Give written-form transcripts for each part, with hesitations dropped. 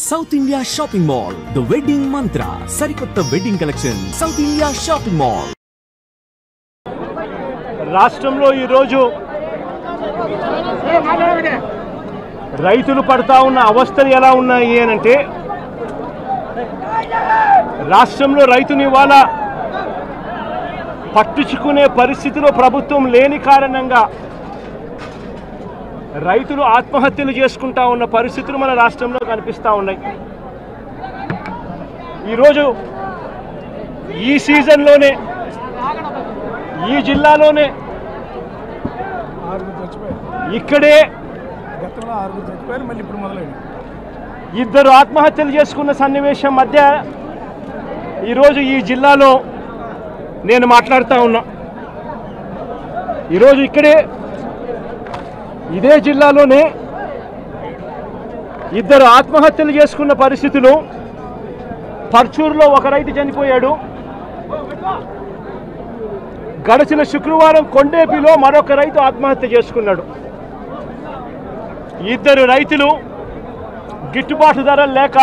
South India Shopping Mall, The Wedding Mantra, Sarikotta Wedding Collection, South India Shopping Mall. రాష్ట్రంలో ఈ రోజు రైతులు పడతా ఉన్న అవస్థలు ఎలా ఉన్నాయి అంటే రాష్ట్రంలో రైతుని ఇవాళ పట్టుచుకునే పరిస్థితిలో ప్రభుత్వం లేని కారణంగా రైతులు ఆత్మహత్యలు చేసుకుంటా ఉన్న పరిస్థితులు మన రాష్ట్రంలో కనిపిస్తూ ఉన్నాయి. ఈరోజు ఈ సీజన్లోనే ఈ జిల్లాలోనే ఇక్కడే ఇద్దరు ఆత్మహత్యలు చేసుకున్న సన్నివేశం మధ్య ఈరోజు ఈ జిల్లాలో నేను మాట్లాడుతూ ఉన్నా. ఈరోజు ఇక్కడే ఇదే జిల్లాలోనే ఇద్దరు ఆత్మహత్యలు చేసుకున్న పరిస్థితులు. పర్చూరులో ఒక రైతు చనిపోయాడు. గడిచిన శుక్రవారం కొండేపిలో మరొక రైతు ఆత్మహత్య చేసుకున్నాడు. ఇద్దరు రైతులు గిట్టుబాటు ధరలు లేక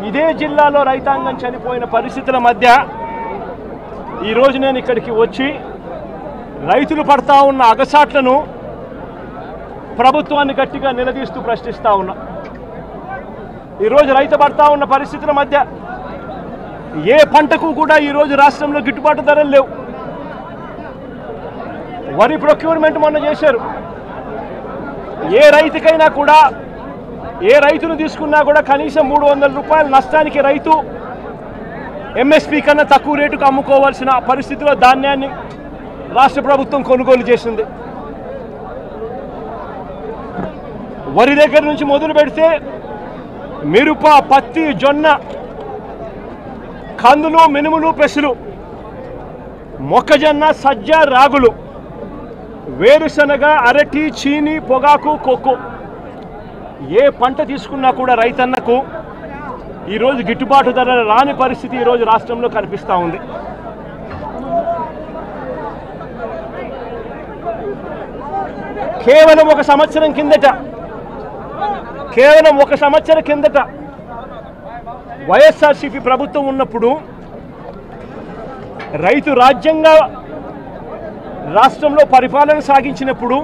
ఇదే జిల్లాలో రైతాంగం చనిపోయిన పరిస్థితుల మధ్య ఈరోజు నేను ఇక్కడికి వచ్చి రైతులు పడతా ఉన్న అగసాట్లను ప్రభుత్వాన్ని గట్టిగా నిలదీస్తూ ప్రశ్నిస్తూ ఉన్నా. ఈరోజు రైతు పడతా ఉన్న పరిస్థితుల మధ్య ఏ పంటకు కూడా ఈరోజు రాష్ట్రంలో గిట్టుబాటు ధరలు లేవు. వరి ప్రొక్యూర్మెంట్ మొన్న చేశారు. ఏ రైతుకైనా కూడా ఏ రైతును తీసుకున్నా కూడా కనీసం 300 రూపాయల నష్టానికి రైతు ఎంఎస్పీ కన్నా తక్కువ రేటుకు అమ్ముకోవాల్సిన పరిస్థితిలో ధాన్యాన్ని రాష్ట్ర ప్రభుత్వం కొనుగోలు చేసింది. వరి దగ్గర నుంచి మొదలు పెడితే మిరప, పత్తి, జొన్న, కందులు, మినుములు, పెసలు, మొక్కజొన్న, సజ్జ, రాగులు, వేరుశనగ, అరటి, చీని, పొగాకు, కోకో ఏ పంట తీసుకున్నా కూడా రైతన్నకు ఈరోజు గిట్టుబాటు ధర రాని పరిస్థితి ఈరోజు రాష్ట్రంలో కనిపిస్తూ ఉంది. కేవలం ఒక సంవత్సరం కిందట వైఎస్ఆర్సీపీ ప్రభుత్వం ఉన్నప్పుడు రైతు రాజ్యంగా రాష్ట్రంలో పరిపాలన సాగించినప్పుడు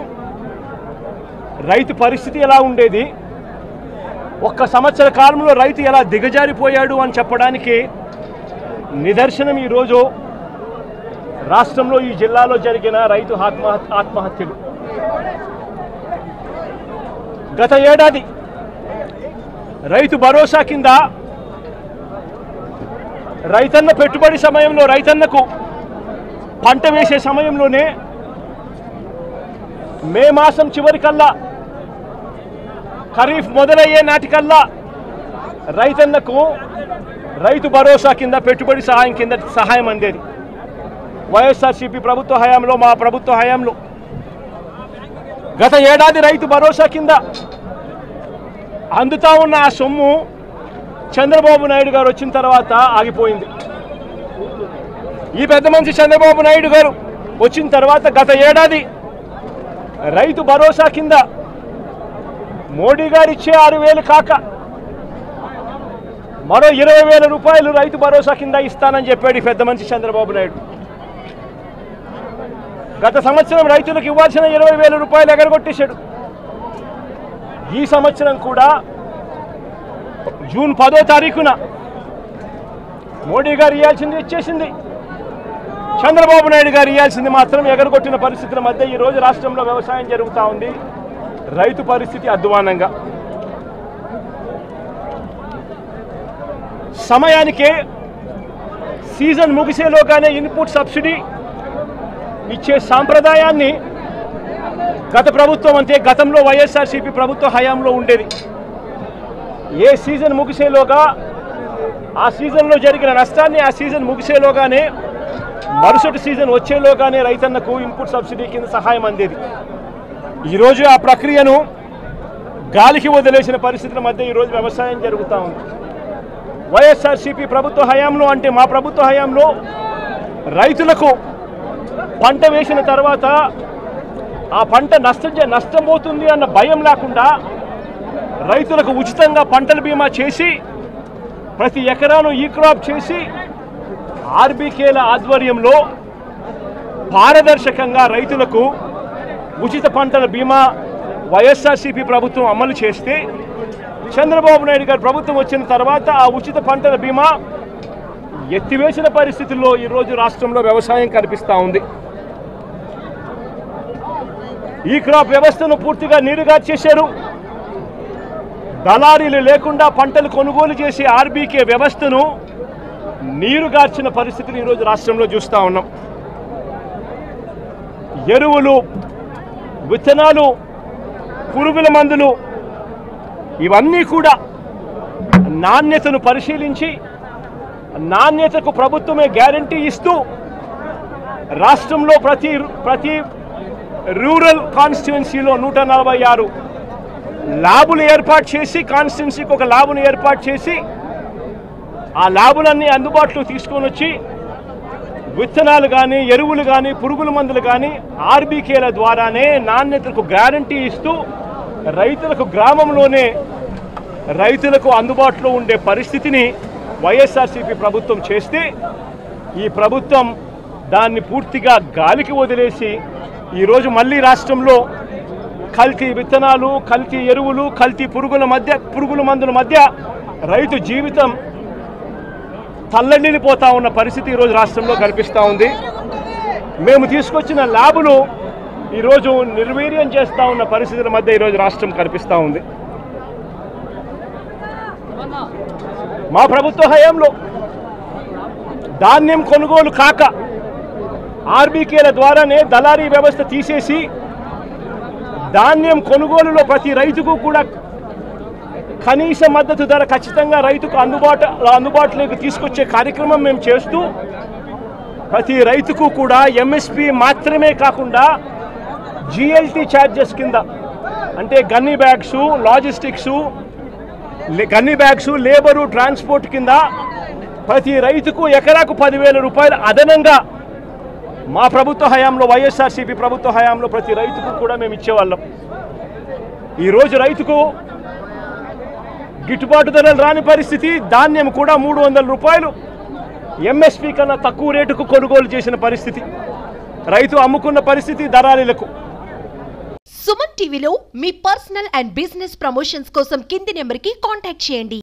రైతు పరిస్థితి ఎలా ఉండేది, ఒక్క సంవత్సర కాలంలో రైతు ఎలా దిగజారిపోయాడు అని చెప్పడానికి నిదర్శనం ఈరోజు రాష్ట్రంలో ఈ జిల్లాలో జరిగిన రైతు ఆత్మహత్యలు. గత ఏడాది రైతు భరోసా కింద రైతన్న పెట్టుబడి సమయంలో రైతన్నకు పంట వేసే సమయంలోనే మే మాసం చివరికల్లా ఖరీఫ్ మొదలయ్యే నాటికల్లా రైతన్నకు రైతు భరోసా కింద పెట్టుబడి సహాయం కింద సహాయం అందేది. వైఎస్ఆర్సీపీ ప్రభుత్వ హయాంలో, మా ప్రభుత్వ హయాంలో గత ఏడాది రైతు భరోసా కింద అందుతా ఉన్న ఆ సొమ్ము చంద్రబాబు నాయుడు గారు వచ్చిన తర్వాత ఆగిపోయింది. ఈ పెద్ద మనిషి చంద్రబాబు నాయుడు గారు వచ్చిన తర్వాత గత ఏడాది రైతు భరోసా కింద మోడీ గారు ఇచ్చే 6,000 కాక మరో 20,000 రూపాయలు రైతు భరోసా కింద ఇస్తానని చెప్పాడు ఈ పెద్ద మనిషి చంద్రబాబు నాయుడు. గత సంవత్సరం రైతులకు ఇవ్వాల్సిన 20,000 రూపాయలు ఎగరగొట్టేశాడు. ఈ సంవత్సరం కూడా జూన్ 10వ తారీఖున మోడీ గారు ఇవ్వాల్సింది ఇచ్చేసింది, చంద్రబాబు నాయుడు గారు ఇవ్వాల్సింది మాత్రం ఎగరగొట్టిన పరిస్థితుల మధ్య ఈరోజు రాష్ట్రంలో వ్యవసాయం జరుగుతూ ఉంది. రైతు పరిస్థితి అధ్వానంగా. సమయానికే సీజన్ ముగిసేలోగానే ఇన్పుట్ సబ్సిడీ ఇచ్చే సాంప్రదాయాన్ని గత ప్రభుత్వం అంటే గతంలో వైఎస్ఆర్సీపీ ప్రభుత్వ హయాంలో ఉండేది. ఏ సీజన్ ముగిసేలోగా ఆ సీజన్లో జరిగిన నష్టాన్ని ఆ సీజన్ ముగిసేలోగానే మరుసటి సీజన్ వచ్చేలోగానే రైతన్నకు ఇన్పుట్ సబ్సిడీ కింద సహాయం అందేది. ఈరోజు ఆ ప్రక్రియను గాలికి వదిలేసిన పరిస్థితుల మధ్య ఈరోజు వ్యవసాయం జరుగుతూ ఉంది. వైఎస్ఆర్సీపీ ప్రభుత్వ హయాంలో అంటే మా ప్రభుత్వ హయాంలో రైతులకు పంట వేసిన తర్వాత ఆ పంట నష్టం పోతుంది అన్న భయం లేకుండా రైతులకు ఉచితంగా పంటల బీమా చేసి ప్రతి ఎకరాను ఈ క్రాప్ చేసి ఆర్బీకేల ఆధ్వర్యంలో పారదర్శకంగా రైతులకు ఉచిత పంటల బీమా వైఎస్ఆర్సీపీ ప్రభుత్వం అమలు చేస్తే చంద్రబాబు నాయుడు గారి ప్రభుత్వం వచ్చిన తర్వాత ఆ ఉచిత పంటల బీమా ఎత్తివేసిన పరిస్థితుల్లో ఈరోజు రాష్ట్రంలో వ్యవసాయం కనిపిస్తూ ఉంది. ఈ క్రాప్ వ్యవస్థను పూర్తిగా నీరుగా చేశారు. దళారీలు లేకుండా పంటలు కొనుగోలు చేసే ఆర్బీకే వ్యవస్థను నీరుగార్చిన పరిస్థితులు ఈరోజు రాష్ట్రంలో చూస్తూ ఉన్నాం. ఎరువులు, విత్తనాలు, పురుగుల మందులు ఇవన్నీ కూడా నాణ్యతను పరిశీలించి నాణ్యతకు ప్రభుత్వమే గ్యారంటీ ఇస్తూ రాష్ట్రంలో ప్రతి రూరల్ కాన్స్టిట్యుయెన్సీలో 146 ల్యాబులు ఏర్పాటు చేసి కాన్స్టిట్యుయెన్సీకి ఒక ల్యాబును ఏర్పాటు చేసి ఆ ల్యాబులన్నీ అందుబాటులో తీసుకొని వచ్చి విత్తనాలు కానీ ఎరువులు కానీ పురుగుల మందులు కానీ ఆర్బీకేల ద్వారానే నాణ్యతకు గ్యారంటీ ఇస్తూ రైతులకు గ్రామంలోనే రైతులకు అందుబాటులో ఉండే పరిస్థితిని వైఎస్ఆర్సీపీ ప్రభుత్వం చేస్తే ఈ ప్రభుత్వం దాన్ని పూర్తిగా గాలికి వదిలేసి ఈరోజు మళ్ళీ రాష్ట్రంలో కల్తీ విత్తనాలు, కల్తీ ఎరువులు, కల్తీ పురుగుల మందుల మధ్య రైతు జీవితం తల్లడిల్లిపోతా ఉన్న పరిస్థితి ఈరోజు రాష్ట్రంలో కనిపిస్తూ ఉంది. మేము తీసుకొచ్చిన ల్యాబులు ఈరోజు నిర్వీర్యం చేస్తూ ఉన్న పరిస్థితుల మధ్య ఈరోజు రాష్ట్రం కనిపిస్తూ ఉంది. మా ప్రభుత్వ హయాంలో ధాన్యం కొనుగోలు కాక ఆర్బీకేల ద్వారానే దళారీ వ్యవస్థ తీసేసి ధాన్యం కొనుగోలులో ప్రతి రైతుకు కూడా కనీస మద్దతు ధర ఖచ్చితంగా రైతుకు అందుబాటులోకి తీసుకొచ్చే కార్యక్రమం మేము చేస్తూ ప్రతి రైతుకు కూడా ఎంఎస్పి మాత్రమే కాకుండా జిఎల్టీ ఛార్జెస్ కింద అంటే gunny bags, logistics, gunny bags, labour, transport కింద ప్రతి రైతుకు ఎకరాకు 10,000 రూపాయలు అదనంగా మా ప్రభుత్వ హయాంలో వైఎస్ఆర్సీపీ ప్రభుత్వ హయాంలో ప్రతి రైతుకు కూడా మేము ఇచ్చేవాళ్ళం. ఈరోజు రైతుకు గిట్టుబాటు ధరలు రాని పరిస్థితి. ధాన్యం కూడా 300 రూపాయలు ఎంఎస్పీ కన్నా తక్కువ రేటుకు కొనుగోలు చేసిన పరిస్థితి. రైతు అమ్ముకున్న పరిస్థితి దళారీలకు. సుమన్ టీవీలో మీ పర్సనల్ అండ్ బిజినెస్ ప్రమోషన్స్ కోసం కింది నెంబర్కి కాంటాక్ట్ చేయండి.